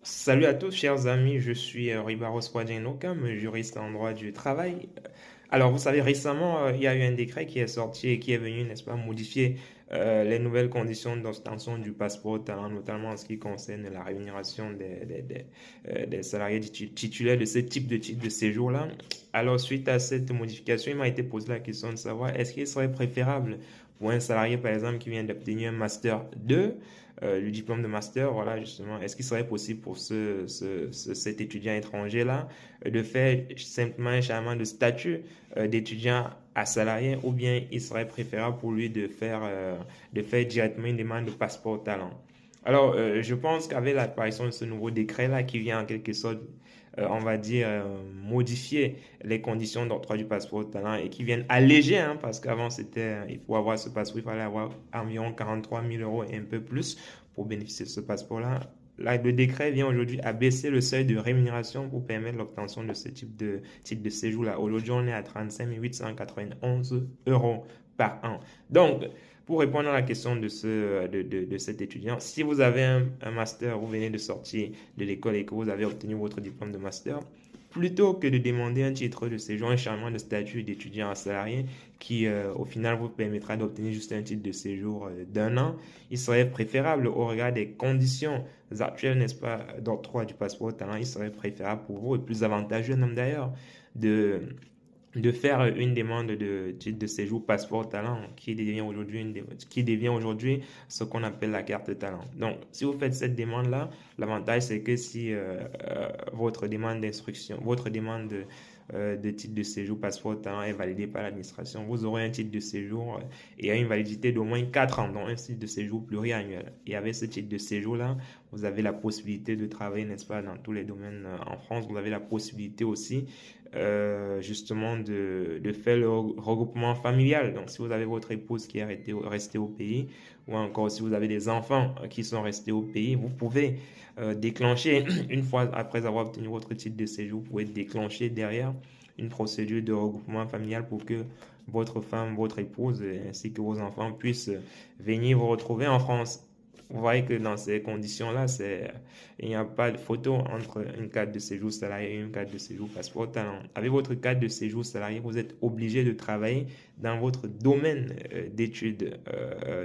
Salut à tous, chers amis, je suis Ribaros Kwadjenokam, juriste en droit du travail. Alors, vous savez, récemment, il y a eu un décret qui est sorti et qui est venu, n'est-ce pas, modifier les nouvelles conditions d'obtention du passeport talent, notamment en ce qui concerne la rémunération des salariés titulaires de ce type de titre de séjour-là. Alors, suite à cette modification, il m'a été posé la question de savoir est-ce qu'il serait préférable pour un salarié, par exemple, qui vient d'obtenir un Master 2, le diplôme de master, voilà, justement, est-ce qu'il serait possible pour cet étudiant étranger-là de faire simplement un changement de statut d'étudiant à salarié, ou bien il serait préférable pour lui de faire directement une demande de passeport talent. Alors, je pense qu'avec l'apparition de ce nouveau décret-là qui vient en quelque sorte, on va dire, modifier les conditions d'octroi du passeport talent et qui viennent alléger, hein, parce qu'avant, il faut avoir ce passeport, il fallait avoir environ 43 000 euros et un peu plus pour bénéficier de ce passeport-là. Là, le décret vient aujourd'hui abaisser le seuil de rémunération pour permettre l'obtention de ce type de séjour-là. Aujourd'hui, on est à 35 891 euros par an. Donc, pour répondre à la question de cet étudiant, si vous avez un master, vous venez de sortir de l'école et que vous avez obtenu votre diplôme de master, plutôt que de demander un titre de séjour, un changement de statut d'étudiant à salarié qui, au final, vous permettra d'obtenir juste un titre de séjour d'un an, il serait préférable au regard des conditions actuelles, n'est-ce pas, d'octroi du passeport talent, il serait préférable pour vous et plus avantageux même d'ailleurs de faire une demande de titre de séjour passeport talent qui devient aujourd'hui ce qu'on appelle la carte talent. Donc, si vous faites cette demande-là, l'avantage c'est que si votre demande d'instruction, votre demande de titre de séjour passeport talent est validée par l'administration, vous aurez un titre de séjour et a une validité d'au moins 4 ans, donc un titre de séjour pluriannuel. Et avec ce titre de séjour-là, vous avez la possibilité de travailler, n'est-ce pas, dans tous les domaines en France. Vous avez la possibilité aussi justement de faire le regroupement familial. Donc, si vous avez votre épouse qui est restée au pays, ou encore si vous avez des enfants qui sont restés au pays, vous pouvez déclencher, une fois après avoir obtenu votre titre de séjour, vous pouvez déclencher derrière une procédure de regroupement familial pour que votre femme, votre épouse, ainsi que vos enfants puissent venir vous retrouver en France. Vous voyez que dans ces conditions-là, il n'y a pas de photo entre une carte de séjour salarié et une carte de séjour passeport talent. Avec votre carte de séjour salarié, vous êtes obligé de travailler dans votre domaine d'études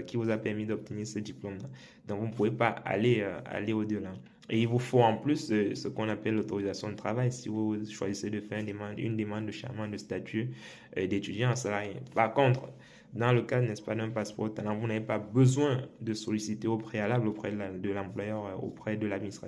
qui vous a permis d'obtenir ce diplôme-là. Donc, vous ne pouvez pas aller au-delà. Et il vous faut en plus ce qu'on appelle l'autorisation de travail si vous choisissez de faire une demande de changement de statut d'étudiant en salarié. Par contre, dans le cas, n'est-ce pas, d'un passeport talent, vous n'avez pas besoin de solliciter au préalable auprès de l'employeur, auprès de l'administration